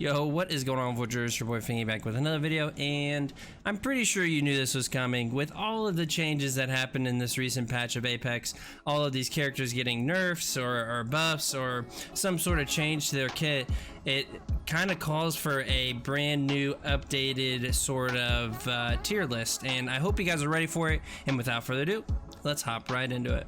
Yo, what is going on, Voyagers? Your boy Finicki back with another video, and I'm pretty sure you knew this was coming. With all of the changes that happened in this recent patch of Apex, all of these characters getting nerfs or buffs or some sort of change to their kit, it kind of calls for a brand new updated sort of tier list, and I hope you guys are ready for it. And without further ado, let's hop right into it.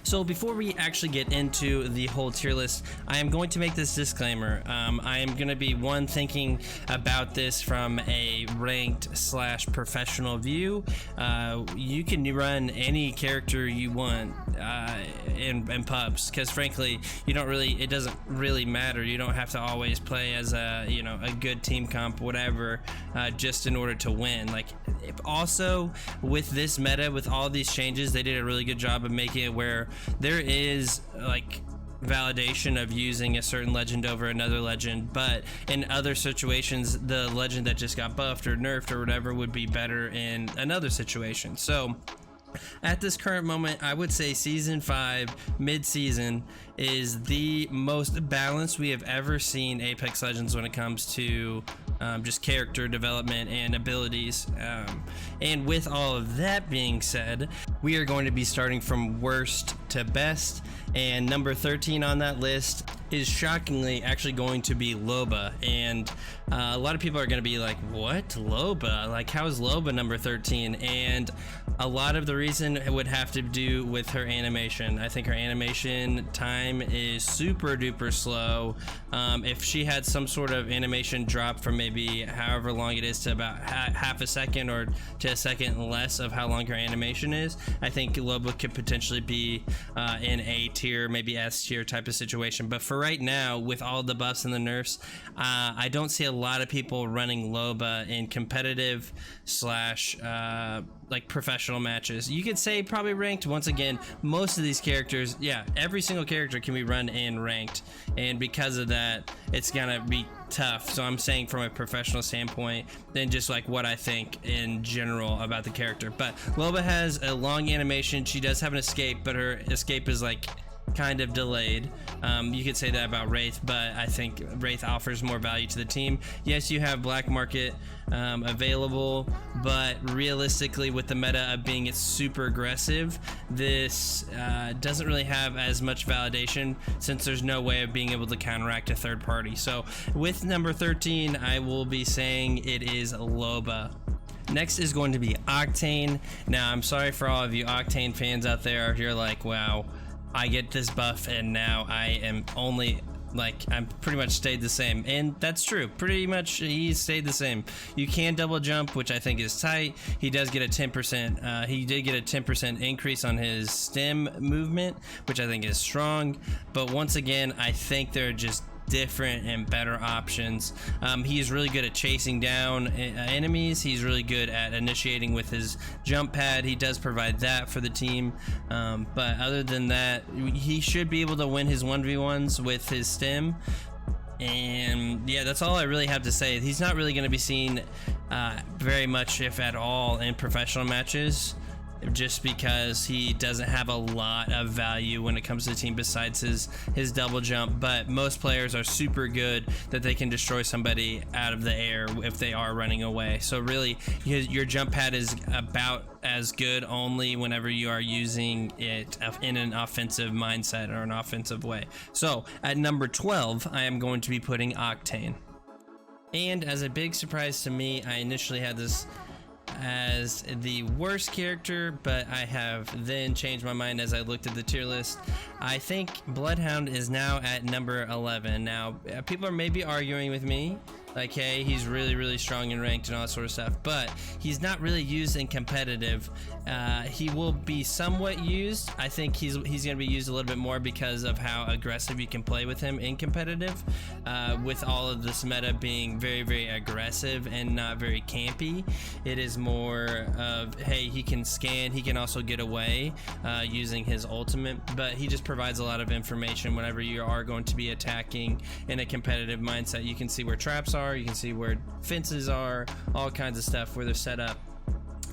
So before we actually get into the whole tier list, I am going to make this disclaimer. I am going to be thinking about this from a ranked / professional view. You can run any character you want in pubs, because frankly, it doesn't really matter. You don't have to always play as a good team comp, whatever, just in order to win. Like, also with this meta, with all these changes, they did a really good job of making it where there is like validation of using a certain legend over another legend, but in other situations the legend that just got buffed or nerfed or whatever would be better in another situation. So at this current moment, I would say Season 5 mid-season is the most balanced we have ever seen Apex Legends when it comes to just character development and abilities. And with all of that being said, we are going to be starting from worst to best, and number 13 on that list is shockingly actually going to be Loba. And a lot of people are going to be like, what, Loba? Like, how is Loba number 13? And a lot of the reason would have to do with her animation. I think her animation time is super duper slow. If she had some sort of animation drop from maybe however long it is to about half a second or to a second less of how long her animation is, I think Loba could potentially be in A tier, maybe S tier type of situation. But for right now, with all the buffs and the nerfs, I don't see a lot of people running Loba in competitive / like professional matches. You could say probably ranked. Once again, most of these characters, yeah, every single character can be run in ranked, and because of that, it's gonna be tough. So I'm saying from a professional standpoint, than just like what I think in general about the character. But Loba has a long animation. She does have an escape, but her escape is like kind of delayed. You could say that about Wraith, but I think Wraith offers more value to the team. Yes, you have black market available, but realistically, with the meta of being it's super aggressive, this doesn't really have as much validation, since there's no way of being able to counteract a third party. So with number 13, I will be saying it is Loba. Next is going to be Octane. Now, I'm sorry for all of you Octane fans out there if you're like, wow, I get this buff and now I am only, like, I'm pretty much stayed the same. And that's true. Pretty much he's stayed the same. You can double jump, which I think is tight. He does get a 10%, he did get a 10% increase on his stem movement, which I think is strong. But once again, I think they're just different and better options. He's really good at chasing down enemies. He's really good at initiating with his jump pad. He does provide that for the team, but other than that, he should be able to win his 1v1s with his stem. And yeah, that's all I really have to say. He's not really going to be seen very much, if at all, in professional matches, just because he doesn't have a lot of value when it comes to the team besides his double jump. But most players are super good that they can destroy somebody out of the air if they are running away. So really, your jump pad is about as good only whenever you are using it in an offensive mindset or an offensive way. So at number 12, I am going to be putting Octane. And as a big surprise to me, I initially had this as the worst character, but I have then changed my mind as I looked at the tier list. I think Bloodhound is now at number 11. Now, people are maybe arguing with me, like, hey, he's really strong and ranked and all that sort of stuff, but he's not really used in competitive. He will be somewhat used. I think he's gonna be used a little bit more because of how aggressive you can play with him in competitive, with all of this meta being very aggressive and not very campy. It is more of, hey, he can scan, he can also get away using his ultimate, but he just provides a lot of information whenever you are going to be attacking in a competitive mindset. You can see where traps are, you can see where fences are, all kinds of stuff where they're set up.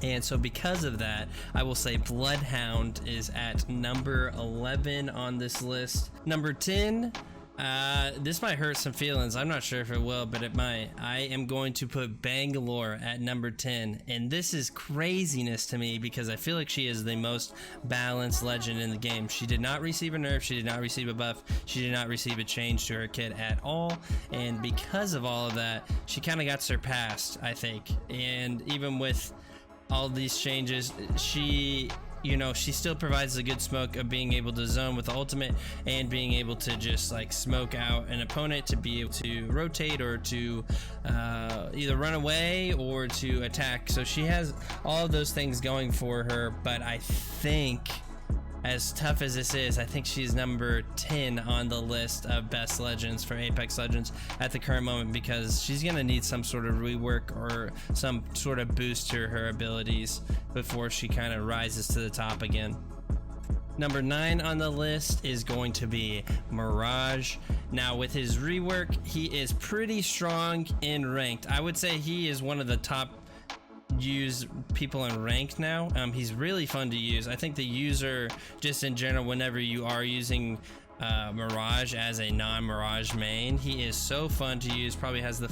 And so because of that, I will say Bloodhound is at number 11 on this list. Number 10, This might hurt some feelings. I'm not sure if it will, but it might. I am going to put Bangalore at number 10, and this is craziness to me because I feel like she is the most balanced legend in the game. She did not receive a nerf, she did not receive a buff, she did not receive a change to her kit at all, and because of all of that, she kind of got surpassed, I think. And even with all these changes, she still provides a good smoke of being able to zone with the ultimate and being able to just like smoke out an opponent to be able to rotate or to either run away or to attack. So she has all of those things going for her, but I think, as tough as this is, I think she's number 10 on the list of best legends for Apex Legends at the current moment, because she's gonna need some sort of rework or some sort of boost to her abilities before she kind of rises to the top again. Number 9 on the list is going to be Mirage. Now with his rework, he is pretty strong in ranked. I would say he is one of the top use people in ranked now. He's really fun to use. I think the user just in general, whenever you are using Mirage as a non-Mirage main, he is so fun to use. Probably has the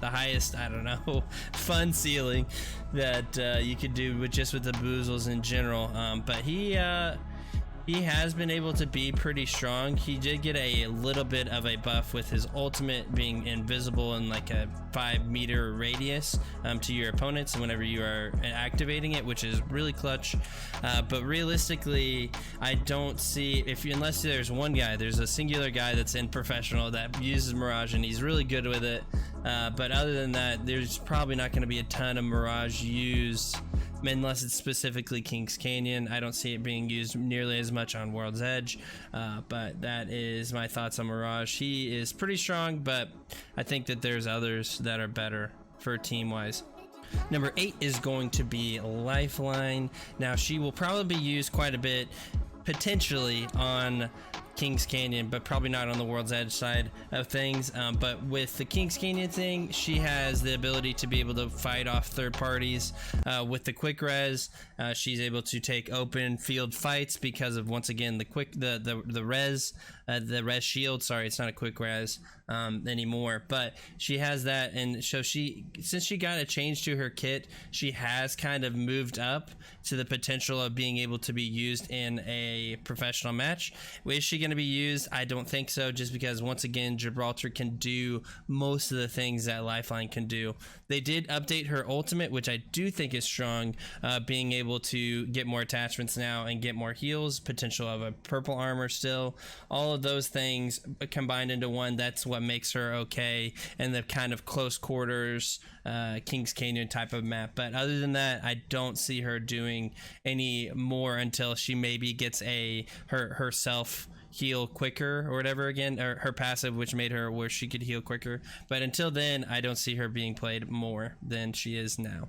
highest, I don't know, fun ceiling that you could do with just with the boozles in general. But he has been able to be pretty strong. He did get a little bit of a buff with his ultimate being invisible in like a 5-meter radius to your opponents whenever you are activating it, which is really clutch. But realistically, I don't see, unless there's one guy, there's a singular guy that's in professional that uses Mirage and he's really good with it. But other than that, there's probably not going to be a ton of Mirage used unless it's specifically Kings Canyon. I don't see it being used nearly as much on World's Edge, but that is my thoughts on Mirage. He is pretty strong, but I think that there's others that are better for team-wise. Number 8 is going to be Lifeline. Now she will probably be used quite a bit, potentially on Kings Canyon, but probably not on the World's Edge side of things. But with the Kings Canyon thing, she has the ability to be able to fight off third parties with the quick res. She's able to take open field fights because of, once again, the res shield. Sorry, it's not a quick res anymore, but she has that. And so since she got a change to her kit, she has kind of moved up to the potential of being able to be used in a professional match. Is she going to be used? I don't think so, just because once again Gibraltar can do most of the things that Lifeline can do. They did update her ultimate, which I do think is strong, being able to get more attachments now and get more heals, potential of a purple armor still, all of those things combined into one. That's what makes her okay in the kind of close quarters Kings Canyon type of map. But other than that, I don't see her doing any more until she maybe gets herself heal quicker or whatever again, or her passive, which made her where she could heal quicker. But until then, I don't see her being played more than she is now.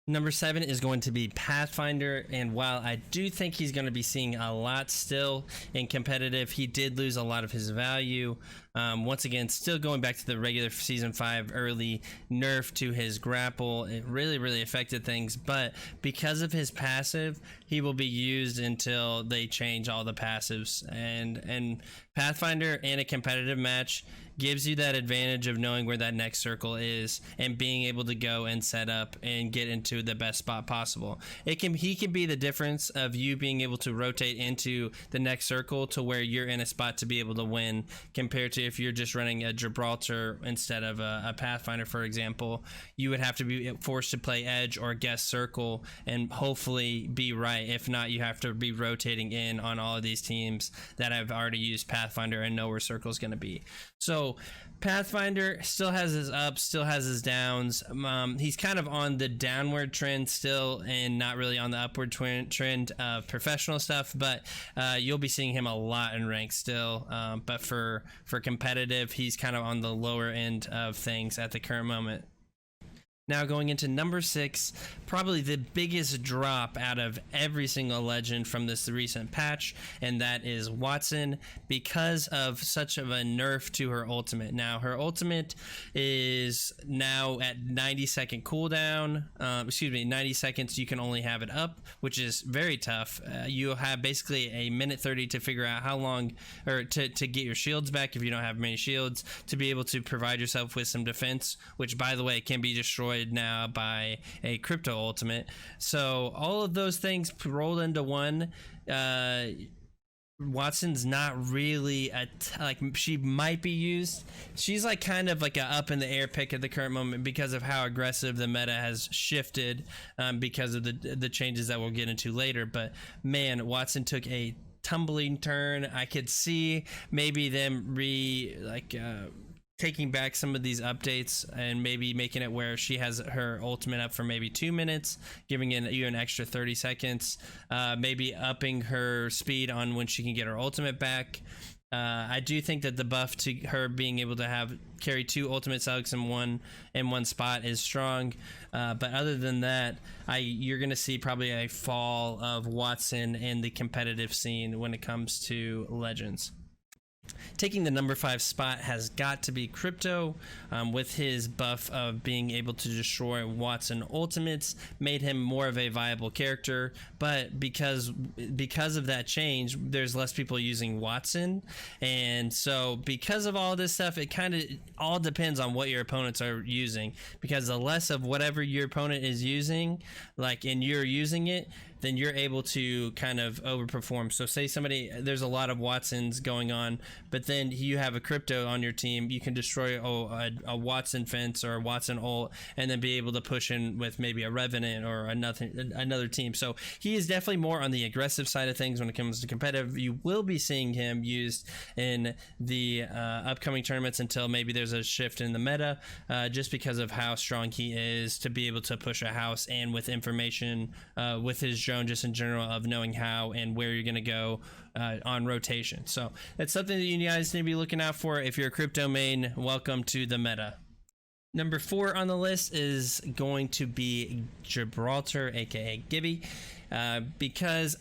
Number 7 is going to be Pathfinder, and while I do think he's going to be seeing a lot still in competitive, he did lose a lot of his value. Once again, still going back to the regular Season 5 early nerf to his grapple, it really affected things, but because of his passive, he will be used until they change all the passives. And Pathfinder in a competitive match gives you that advantage of knowing where that next circle is and being able to go and set up and get into the best spot possible. He can be the difference of you being able to rotate into the next circle to where you're in a spot to be able to win, compared to if you're just running a Gibraltar instead of a Pathfinder, for example. You would have to be forced to play edge or guess circle and hopefully be right. If not, you have to be rotating in on all of these teams that have already used Pathfinder and know where circle is going to be. So Pathfinder still has his ups, still has his downs. He's kind of on the downward trend still and not really on the upward trend of professional stuff, but you'll be seeing him a lot in rank still. But for competitive, he's kind of on the lower end of things at the current moment. Now going into number 6, probably the biggest drop out of every single legend from this recent patch, and that is Wattson, because of such of a nerf to her ultimate. Now her ultimate is now at 90-second cooldown, 90 seconds you can only have it up, which is very tough. You'll have basically a minute 30 to figure out how long, or to get your shields back if you don't have many shields, to be able to provide yourself with some defense, which by the way can be destroyed now by a crypto ultimate. So all of those things rolled into one. Wattson's not really like, she might be used. She's like kind of like a up in the air pick at the current moment because of how aggressive the meta has shifted, because of the changes that we'll get into later. But man, Wattson took a tumbling turn. I could see maybe them taking back some of these updates and maybe making it where she has her ultimate up for maybe 2 minutes, giving you an extra 30 seconds, maybe upping her speed on when she can get her ultimate back. I do think that the buff to her being able to carry 2 ultimate Celtics in one spot is strong, but other than that, you're gonna see probably a fall of Wattson in the competitive scene when it comes to legends. Taking the number 5 spot has got to be Crypto, with his buff of being able to destroy Wattson ultimates, made him more of a viable character. But because of that change, there's less people using Wattson, and so because of all this stuff, it kind of all depends on what your opponents are using, because the less of whatever your opponent is using, like, and you're using it, then you're able to kind of overperform. So say there's a lot of Wattsons going on, but then you have a Crypto on your team, you can destroy a Wattson fence or a Wattson ult, and then be able to push in with maybe a Revenant or another team. So he is definitely more on the aggressive side of things when it comes to competitive. You will be seeing him used in the upcoming tournaments until maybe there's a shift in the meta, just because of how strong he is to be able to push a house, and with information, with his drone just in general, of knowing how and where you're going to go on rotation. So that's something that you guys need to be looking out for. If you're a Crypto main, welcome to the meta. Number 4 on the list is going to be Gibraltar, aka Gibby, because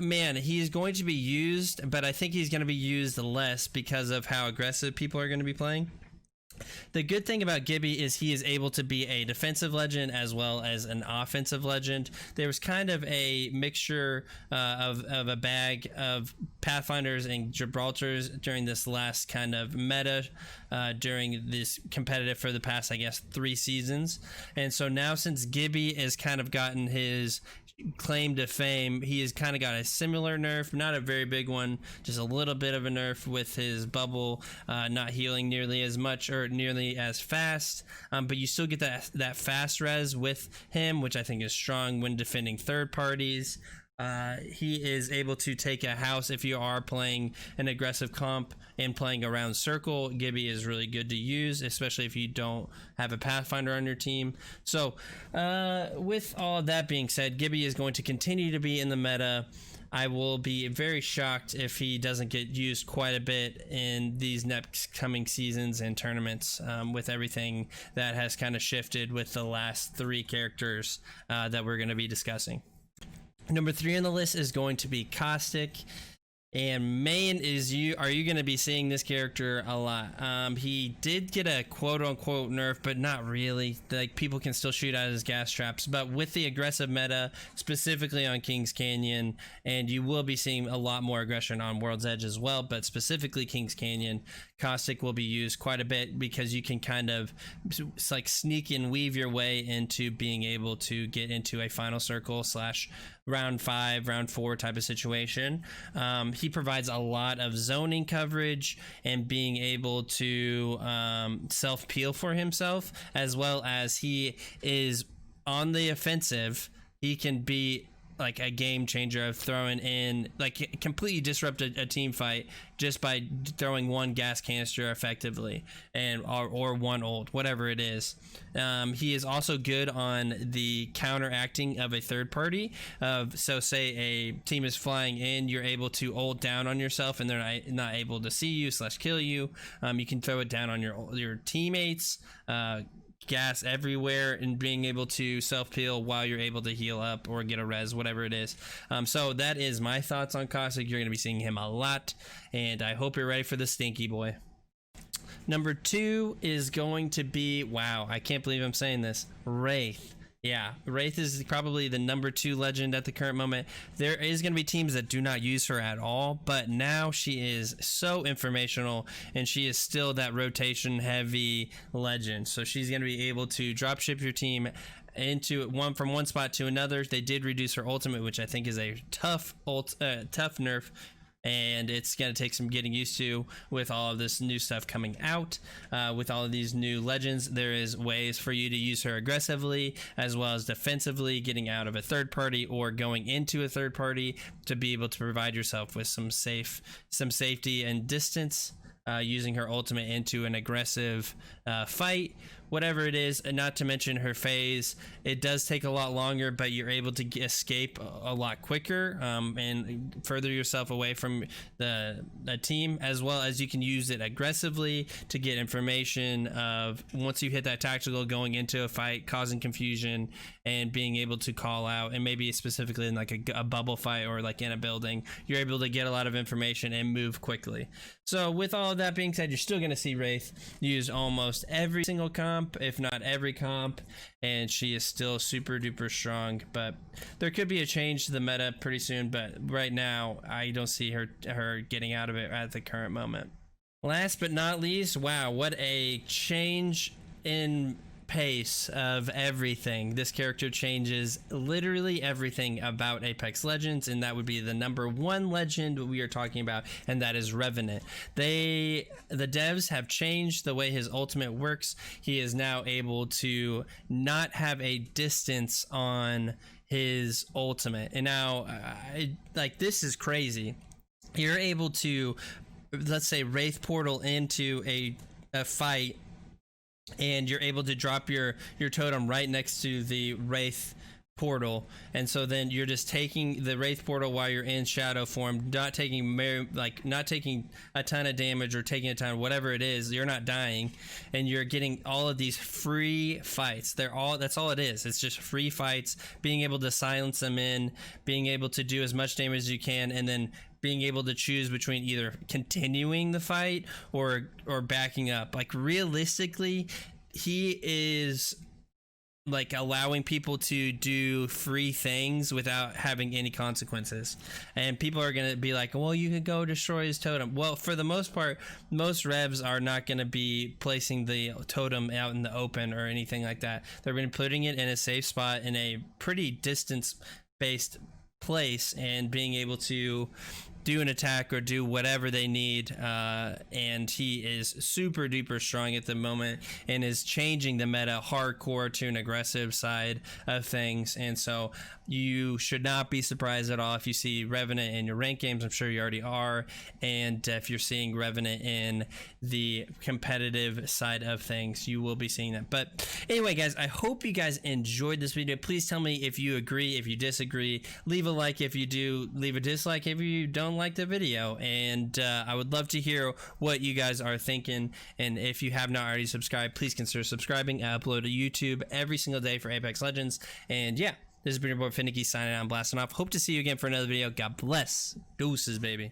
man, he's going to be used, but I think he's going to be used less because of how aggressive people are going to be playing. The good thing about Gibby is he is able to be a defensive legend as well as an offensive legend. There was kind of a mixture of a bag of Pathfinders and Gibraltars during this last kind of meta, during this competitive for the past, I guess, 3 seasons. And so now, since Gibby has kind of gotten his claim to fame, he has kind of got a similar nerf, not a very big one, just a little bit of a nerf with his bubble not healing nearly as much or nearly as fast, but you still get that fast res with him, which I think is strong when defending third parties. He is able to take a house if you are playing an aggressive comp and playing around circle. Gibby is really good to use, especially if you don't have a Pathfinder on your team. So with all that being said, Gibby is going to continue to be in the meta. I will be very shocked if he doesn't get used quite a bit in these next coming seasons and tournaments, with everything that has kind of shifted with the last 3 characters that we're going to be discussing. Number 3 on the list is going to be Caustic. And main are you going to be seeing this character a lot? He did get a quote-unquote nerf, but not really. Like, people can still shoot out his gas traps, but with the aggressive meta, specifically on Kings Canyon, and you will be seeing a lot more aggression on World's Edge as well, but specifically Kings Canyon, Caustic will be used quite a bit, because you can kind of like sneak and weave your way into being able to get into a final circle / round 5, round 4 type of situation. He provides a lot of zoning coverage and being able to self-peel for himself, as well as he is on the offensive. He can be like a game changer of throwing in, like, completely disrupt a team fight just by throwing one gas canister effectively, and or one ult, whatever it is. He is also good on the counteracting of a third party. So say a team is flying in, you're able to ult down on yourself and they're not able to see you / kill you. You can throw it down on your teammates, gas everywhere and being able to self-heal while you're able to heal up or get a res, whatever it is. So that is my thoughts on Caustic. You're going to be seeing him a lot, and I hope you're ready for the stinky boy. Number 2 is going to be, wow, I can't believe I'm saying this, Wraith. Yeah, Wraith is probably the number 2 legend at the current moment. There is going to be teams that do not use her at all, but now she is so informational, and she is still that rotation heavy legend. So she's going to be able to drop ship your team into from one spot to another. They did reduce her ultimate, which I think is a tough nerf, and it's going to take some getting used to with all of this new stuff coming out. With all of these new legends, there is ways for you to use her aggressively as well as defensively, getting out of a third party or going into a third party to be able to provide yourself with some safety and distance, using her ultimate into an aggressive fight, whatever it is. And not to mention her phase, it does take a lot longer, but you're able to escape a lot quicker, and further yourself away from the team, as well as you can use it aggressively to get information of once you hit that tactical, going into a fight, causing confusion, and being able to call out, and maybe specifically in like a bubble fight or like in a building, you're able to get a lot of information and move quickly. So with all of that being said, you're still going to see Wraith used almost every single comp, if not every comp, and she is still super duper strong. But there could be a change to the meta pretty soon, but right now I don't see her getting out of it at the current moment. Last but not least, wow, what a change in pace of everything. This character changes literally everything about Apex Legends, and that would be the number 1 legend we are talking about, and that is Revenant. The devs have changed the way his ultimate works. He is now able to not have a distance on his ultimate, and now like, this is crazy. You're able to, let's say, Wraith portal into a fight, and you're able to drop your totem right next to the Wraith portal, and so then you're just taking the Wraith portal while you're in shadow form, not taking a ton of damage or taking a ton, whatever it is, you're not dying, and you're getting all of these free fights. That's all it is. It's just free fights, being able to silence them in, being able to do as much damage as you can, and then being able to choose between either continuing the fight or backing up. Like, realistically, he is like allowing people to do free things without having any consequences. And people are going to be like, well, you could go destroy his totem. Well, for the most part, most revs are not going to be placing the totem out in the open or anything like that. They're going to be putting it in a safe spot in a pretty distance-based place and being able to do an attack or do whatever they need, and he is super duper strong at the moment and is changing the meta hardcore to an aggressive side of things. And so you should not be surprised at all if you see Revenant in your ranked games. I'm sure you already are, and if you're seeing Revenant in the competitive side of things, you will be seeing that. But anyway, guys, I hope you guys enjoyed this video. Please tell me if you agree, if you disagree. Leave a like if you do, leave a dislike if you don't like the video, and I would love to hear what you guys are thinking. And if you have not already subscribed, please consider subscribing. I upload to YouTube every single day for Apex Legends. And yeah, this has been your boy Finicki signing out and blasting off. Hope to see you again for another video. God bless. Deuces, baby.